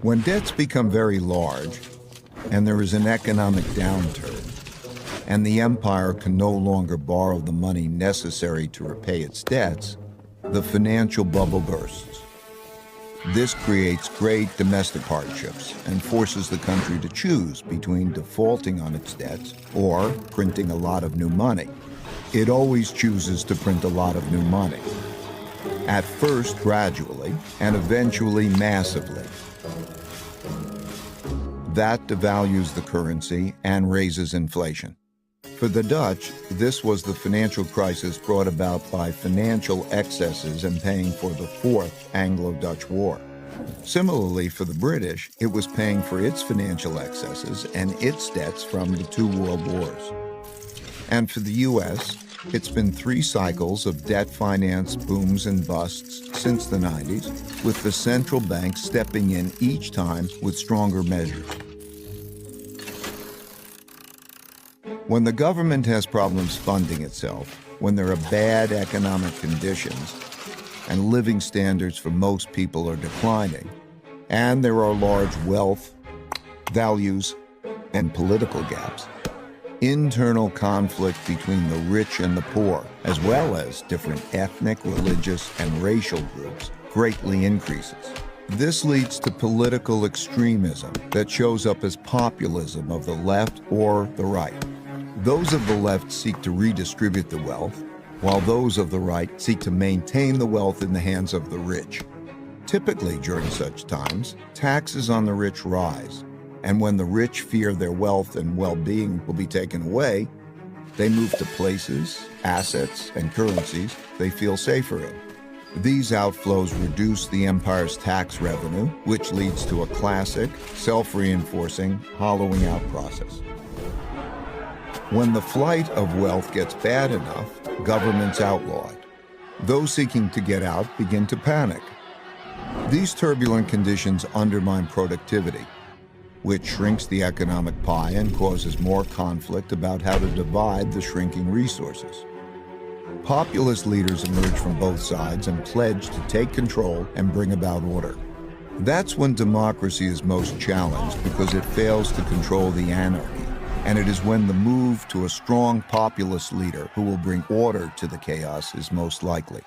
When debts become very large, and there is an economic downturn, and the empire can no longer borrow the money necessary to repay its debts, the financial bubble bursts. This creates great domestic hardships and forces the country to choose between defaulting on its debts or printing a lot of new money. It always chooses to print a lot of new money, at first gradually and eventually massively. That devalues the currency and raises inflation. For the Dutch, this was the financial crisis brought about by financial excesses and paying for the Fourth Anglo-Dutch War. Similarly, for the British, it was paying for its financial excesses and its debts from the two world wars. And for the U.S., it's been 3 cycles of debt finance booms and busts since the 90s, with the central bank stepping in each time with stronger measures. When the government has problems funding itself, when there are bad economic conditions, and living standards for most people are declining, and there are large wealth, values, and political gaps, internal conflict between the rich and the poor, as well as different ethnic, religious, and racial groups, greatly increases. This leads to political extremism that shows up as populism of the left or the right. Those of the left seek to redistribute the wealth, while those of the right seek to maintain the wealth in the hands of the rich. Typically, during such times, taxes on the rich rise, and when the rich fear their wealth and well-being will be taken away, they move to places, assets, and currencies they feel safer in. These outflows reduce the empire's tax revenue, which leads to a classic, self-reinforcing, hollowing out process. When the flight of wealth gets bad enough, governments outlaw it. Those seeking to get out begin to panic. These turbulent conditions undermine productivity, which shrinks the economic pie and causes more conflict about how to divide the shrinking resources. Populist leaders emerge from both sides and pledge to take control and bring about order. That's when democracy is most challenged because it fails to control the anarchy. And it is when the move to a strong populist leader who will bring order to the chaos is most likely.